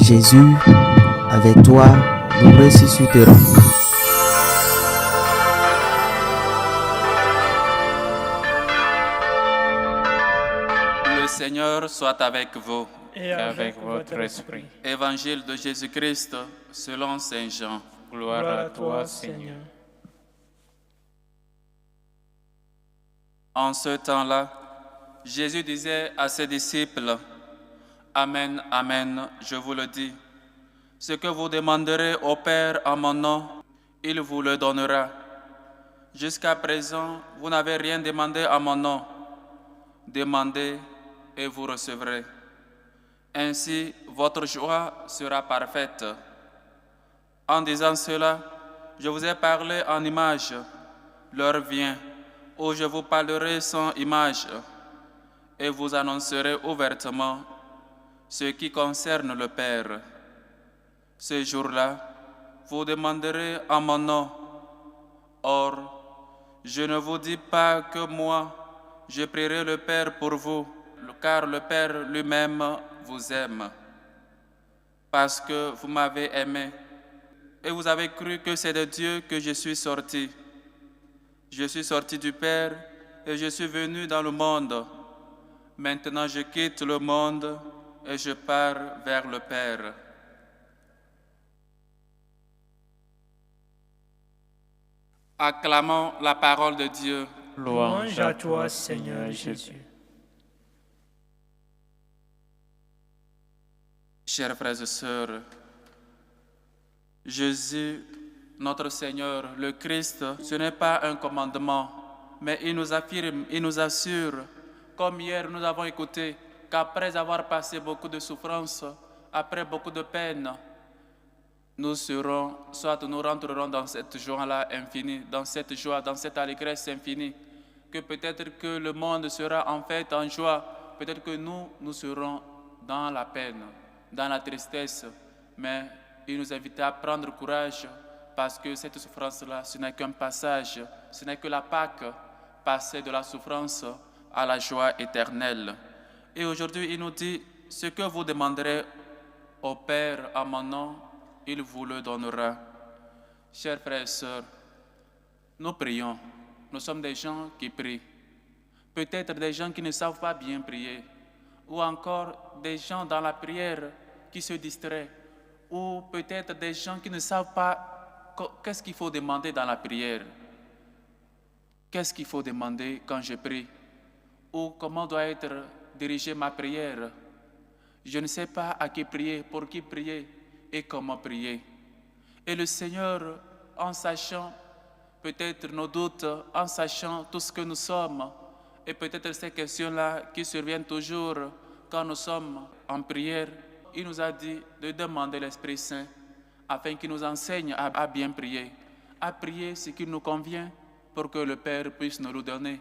Jésus, avec toi, nous ressusciterons. Le Seigneur soit avec vous. Et avec votre esprit. Évangile de Jésus-Christ selon Saint Jean. Gloire à toi, Seigneur. En ce temps-là, Jésus disait à ses disciples, « Amen, Amen, je vous le dis, ce que vous demanderez au Père en mon nom, il vous le donnera. Jusqu'à présent, vous n'avez rien demandé en mon nom. Demandez et vous recevrez. Ainsi, votre joie sera parfaite. » En disant cela, je vous ai parlé en image. L'heure vient où je vous parlerai sans image et vous annoncerai ouvertement ce qui concerne le Père. Ce jour-là, vous demanderez en mon nom. Or, je ne vous dis pas que moi, je prierai le Père pour vous, car le Père lui-même vous aime, parce que vous m'avez aimé, et vous avez cru que c'est de Dieu que je suis sorti. Je suis sorti du Père et je suis venu dans le monde. Maintenant, je quitte le monde et je pars vers le Père. Acclamons la parole de Dieu. Louange à toi, Seigneur Jésus. Chers frères et sœurs, Jésus, notre Seigneur, le Christ, ce n'est pas un commandement, mais il nous affirme, il nous assure, comme hier nous avons écouté, qu'après avoir passé beaucoup de souffrances, après beaucoup de peines, nous serons, soit nous rentrerons dans cette joie-là infinie, dans cette joie, dans cette allégresse infinie, que peut-être que le monde sera en fait en joie, peut-être que nous serons dans la peine, dans la tristesse, mais il nous invite à prendre courage parce que cette souffrance-là, ce n'est qu'un passage, ce n'est que la Pâque, passer de la souffrance à la joie éternelle. Et aujourd'hui, il nous dit, ce que vous demanderez au Père à mon nom, il vous le donnera. Chers frères et sœurs, nous prions. Nous sommes des gens qui prient. Peut-être des gens qui ne savent pas bien prier, ou encore des gens dans la prière qui se distraient, ou peut-être des gens qui ne savent pas qu'est-ce qu'il faut demander dans la prière. Qu'est-ce qu'il faut demander quand je prie? Ou comment doit être dirigée ma prière? Je ne sais pas à qui prier, pour qui prier et comment prier. Et le Seigneur, en sachant peut-être nos doutes, en sachant tout ce que nous sommes, et peut-être ces questions-là qui surviennent toujours quand nous sommes en prière, il nous a dit de demander l'Esprit Saint afin qu'il nous enseigne à bien prier, à prier ce qui nous convient pour que le Père puisse nous le donner.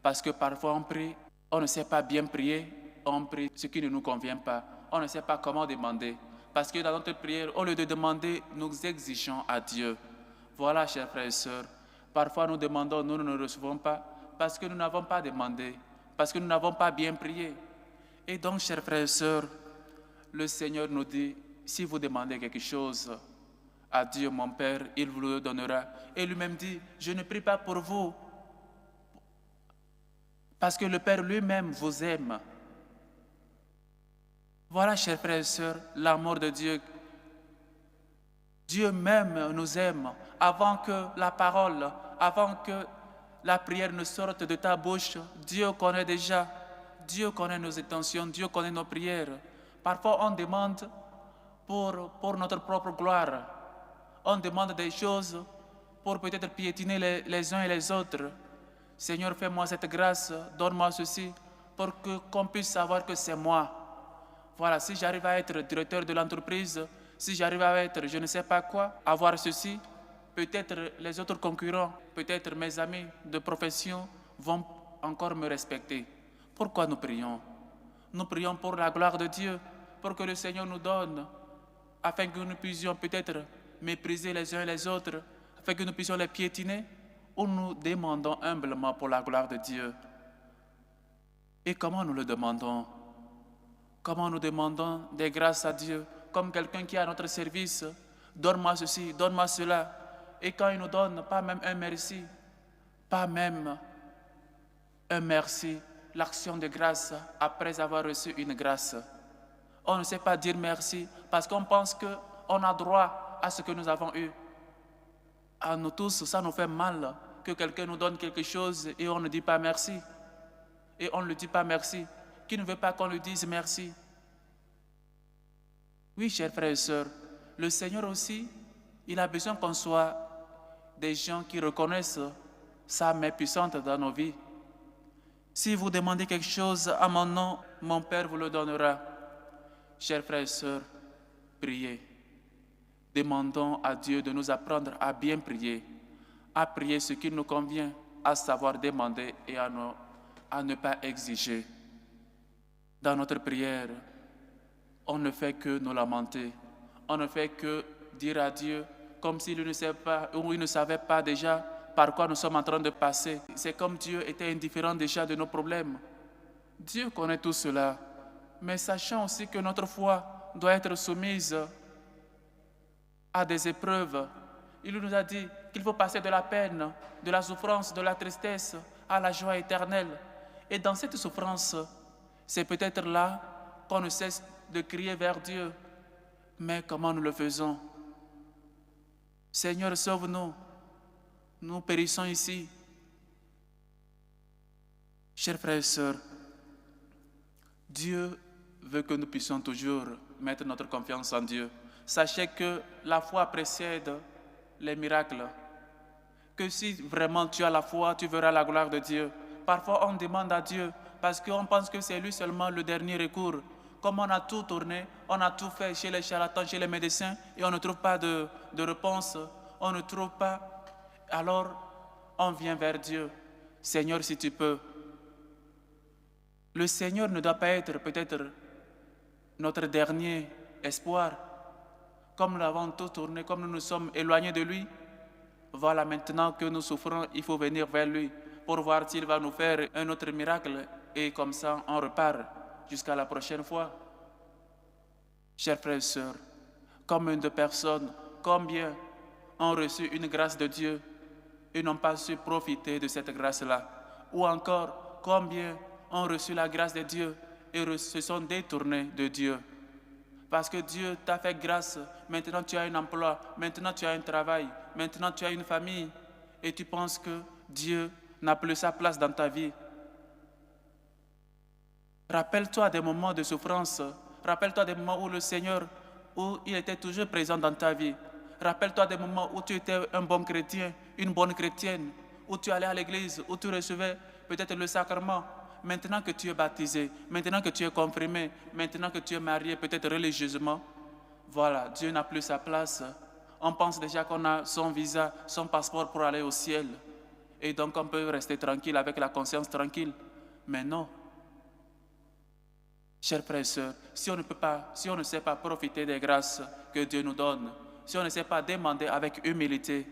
Parce que parfois on prie, on ne sait pas bien prier, on prie ce qui ne nous convient pas, on ne sait pas comment demander. Parce que dans notre prière, au lieu de demander, nous exigeons à Dieu. Voilà, chers frères et sœurs, parfois nous demandons, nous ne recevons pas, parce que nous n'avons pas demandé, parce que nous n'avons pas bien prié. Et donc, chers frères et sœurs, le Seigneur nous dit, si vous demandez quelque chose à Dieu, mon Père, il vous le donnera. Et lui-même dit, je ne prie pas pour vous, parce que le Père lui-même vous aime. Voilà, chers frères et sœurs, l'amour de Dieu. Dieu même nous aime avant que la parole, avant que la prière ne sorte de ta bouche. Dieu connaît déjà, Dieu connaît nos intentions, Dieu connaît nos prières. Parfois on demande pour notre propre gloire. On demande des choses pour peut-être piétiner les uns et les autres. Seigneur, fais-moi cette grâce, donne-moi ceci, pour qu'on puisse savoir que c'est moi. Voilà, si j'arrive à être directeur de l'entreprise, si j'arrive à être je ne sais pas quoi, avoir ceci, peut-être les autres concurrents, peut-être mes amis de profession vont encore me respecter. Pourquoi nous prions? Nous prions pour la gloire de Dieu, pour que le Seigneur nous donne, afin que nous puissions peut-être mépriser les uns et les autres, afin que nous puissions les piétiner, ou nous demandons humblement pour la gloire de Dieu. Et comment nous le demandons? Comment nous demandons des grâces à Dieu? comme quelqu'un qui est à notre service. Donne-moi ceci, donne-moi cela. Et quand il nous donne, pas même un merci, pas même un merci, l'action de grâce après avoir reçu une grâce. On ne sait pas dire merci parce qu'on pense qu'on a droit à ce que nous avons eu. À nous tous, ça nous fait mal que quelqu'un nous donne quelque chose et on ne dit pas merci. Et on ne lui dit pas merci. Qui ne veut pas qu'on lui dise merci? Oui, chers frères et sœurs, le Seigneur aussi, il a besoin qu'on soit des gens qui reconnaissent sa main puissante dans nos vies. Si vous demandez quelque chose à mon nom, mon Père vous le donnera. Chers frères et sœurs, priez. Demandons à Dieu de nous apprendre à bien prier, à prier ce qu'il nous convient, à savoir demander et à ne pas exiger. Dans notre prière, on ne fait que nous lamenter. On ne fait que dire à Dieu comme s'il ne savait pas ou il ne savait pas déjà par quoi nous sommes en train de passer. C'est comme Dieu était indifférent déjà de nos problèmes. Dieu connaît tout cela, mais sachant aussi que notre foi doit être soumise à des épreuves. Il nous a dit qu'il faut passer de la peine, de la souffrance, de la tristesse à la joie éternelle. Et dans cette souffrance, c'est peut-être là qu'on ne cesse de crier vers Dieu. Mais comment nous le faisons? Seigneur, sauve-nous. Nous périssons ici. Chers frères et sœurs, Dieu veut que nous puissions toujours mettre notre confiance en Dieu. Sachez que la foi précède les miracles. Que si vraiment tu as la foi, tu verras la gloire de Dieu. Parfois, on demande à Dieu parce qu'on pense que c'est lui seulement le dernier recours. Comme on a tout tourné, on a tout fait chez les charlatans, chez les médecins, et on ne trouve pas de réponse, on ne trouve pas. Alors, on vient vers Dieu. Seigneur, si tu peux. Le Seigneur ne doit pas être peut-être notre dernier espoir. Comme nous avons tout tourné, comme nous nous sommes éloignés de lui, voilà, maintenant que nous souffrons, il faut venir vers lui pour voir s'il va nous faire un autre miracle. Et comme ça, on repart jusqu'à la prochaine fois. Chers frères et sœurs, combien de personnes, combien ont reçu une grâce de Dieu et n'ont pas su profiter de cette grâce-là? Ou encore, combien ont reçu la grâce de Dieu et se sont détournés de Dieu? Parce que Dieu t'a fait grâce, maintenant tu as un emploi, maintenant tu as un travail, maintenant tu as une famille, et tu penses que Dieu n'a plus sa place dans ta vie. Rappelle-toi des moments de souffrance, rappelle-toi des moments où le Seigneur, où il était toujours présent dans ta vie. Rappelle-toi des moments où tu étais un bon chrétien, une bonne chrétienne, où tu allais à l'église, où tu recevais peut-être le sacrement. Maintenant que tu es baptisé, maintenant que tu es confirmé, maintenant que tu es marié peut-être religieusement, voilà, Dieu n'a plus sa place. On pense déjà qu'on a son visa, son passeport pour aller au ciel. Et donc on peut rester tranquille avec la conscience tranquille. Mais non. Chers frères et sœurs, si on ne sait pas profiter des grâces que Dieu nous donne, si on ne sait pas demander avec humilité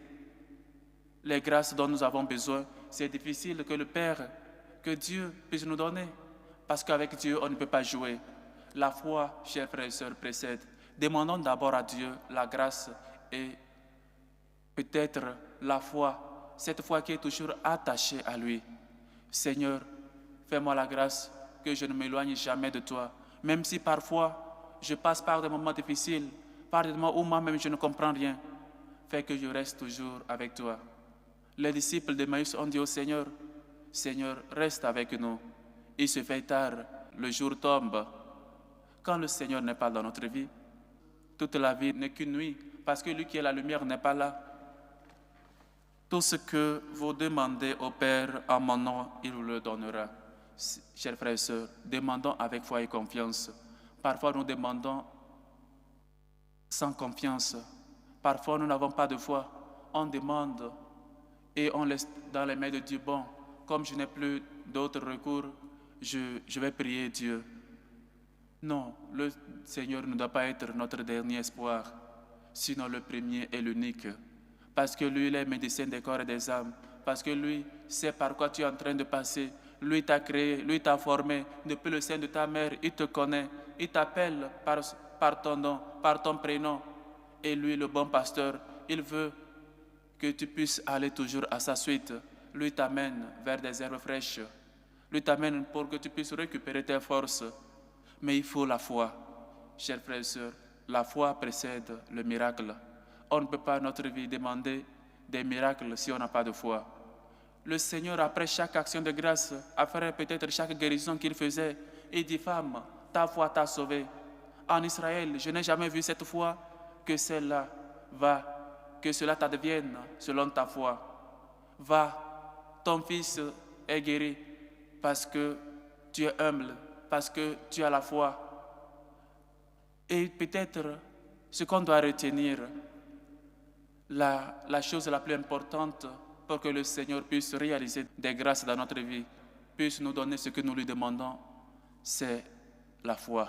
les grâces dont nous avons besoin, c'est difficile que Dieu puisse nous donner. Parce qu'avec Dieu, on ne peut pas jouer. La foi, chers frères et sœurs, précède. Demandons d'abord à Dieu la grâce et peut-être la foi, cette foi qui est toujours attachée à lui. Seigneur, fais-moi la grâce que je ne m'éloigne jamais de toi. Même si parfois, je passe par des moments difficiles, par des moments où moi-même je ne comprends rien. Fais que je reste toujours avec toi. Les disciples d'Emmaüs ont dit au Seigneur, Seigneur, reste avec nous. Il se fait tard, le jour tombe. Quand le Seigneur n'est pas dans notre vie, toute la vie n'est qu'une nuit, parce que lui qui est la lumière n'est pas là. Tout ce que vous demandez au Père en mon nom, il vous le donnera. Chers frères et sœurs, demandons avec foi et confiance. Parfois nous demandons sans confiance. Parfois nous n'avons pas de foi. On demande et on laisse dans les mains de Dieu. Bon, comme je n'ai plus d'autres recours, je vais prier Dieu. Non, le Seigneur ne doit pas être notre dernier espoir, sinon le premier et l'unique. Parce que lui, il est médecin des corps et des âmes. Parce que lui sait par quoi tu es en train de passer. Lui t'a créé, lui t'a formé. Depuis le sein de ta mère, il te connaît. Il t'appelle par ton nom, par ton prénom. Et lui, le bon pasteur, il veut que tu puisses aller toujours à sa suite. Lui t'amène vers des herbes fraîches. Lui t'amène pour que tu puisses récupérer tes forces. Mais il faut la foi. Chers frères et sœurs, la foi précède le miracle. On ne peut pas, notre vie, demander des miracles si on n'a pas de foi. Le Seigneur, après chaque action de grâce, après peut-être chaque guérison qu'il faisait, il dit, femme, ta foi t'a sauvée. En Israël, je n'ai jamais vu cette foi, que celle-là va, que cela t'advienne selon ta foi. Va, ton fils est guéri parce que tu es humble, parce que tu as la foi. Et peut-être, ce qu'on doit retenir, la chose la plus importante pour que le Seigneur puisse réaliser des grâces dans notre vie, puisse nous donner ce que nous lui demandons, c'est la foi.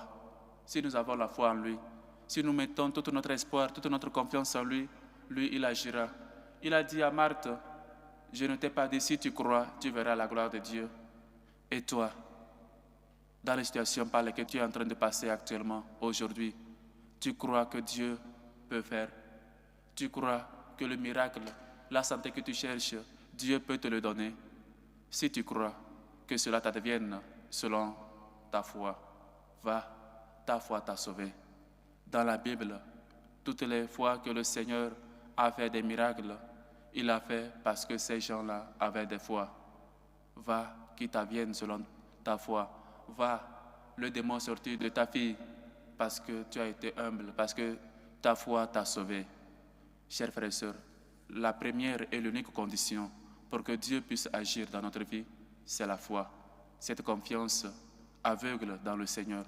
Si nous avons la foi en lui, si nous mettons tout notre espoir, toute notre confiance en lui, lui, il agira. Il a dit à Marthe, je ne t'ai pas dit, si tu crois, tu verras la gloire de Dieu. Et toi, dans les situations par lesquelles tu es en train de passer actuellement, aujourd'hui, tu crois que Dieu peut faire. Tu crois que le miracle, la santé que tu cherches, Dieu peut te le donner. Si tu crois que cela t'advienne selon ta foi, va, ta foi t'a sauvé. Dans la Bible, toutes les fois que le Seigneur a fait des miracles, il a fait parce que ces gens-là avaient des foi. Va, qu'il t'advienne selon ta foi. Va, le démon sortir de ta fille parce que tu as été humble, parce que ta foi t'a sauvé. Chers frères et sœurs, la première et l'unique condition pour que Dieu puisse agir dans notre vie, c'est la foi. Cette confiance aveugle dans le Seigneur.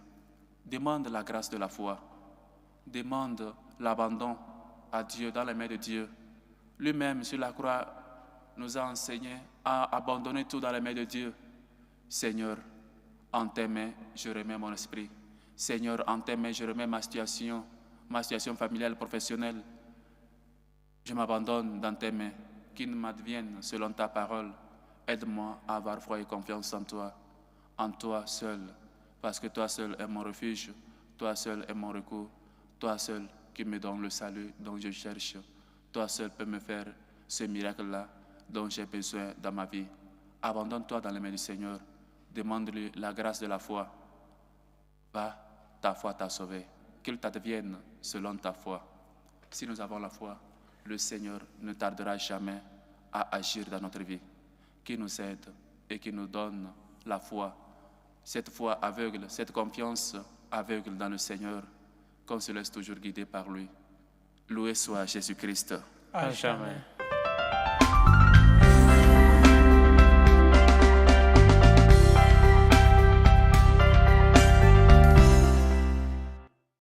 Demande la grâce de la foi. Demande l'abandon à Dieu, dans les mains de Dieu. Lui-même, sur la croix, nous a enseigné à abandonner tout dans les mains de Dieu. Seigneur, en tes mains, je remets mon esprit. Seigneur, en tes mains, je remets ma situation familiale, professionnelle. Je m'abandonne dans tes mains, qu'il m'advienne selon ta parole. Aide-moi à avoir foi et confiance en toi seul, parce que toi seul est mon refuge, toi seul est mon recours, toi seul qui me donne le salut dont je cherche, toi seul peux me faire ce miracle-là dont j'ai besoin dans ma vie. Abandonne-toi dans les mains du Seigneur, demande-lui la grâce de la foi. Va, ta foi t'a sauvé, qu'il t'advienne selon ta foi. Si nous avons la foi, le Seigneur ne tardera jamais à agir dans notre vie, qui nous aide et qui nous donne la foi, cette foi aveugle, cette confiance aveugle dans le Seigneur, qu'on se laisse toujours guider par lui. Loué soit Jésus-Christ. À jamais.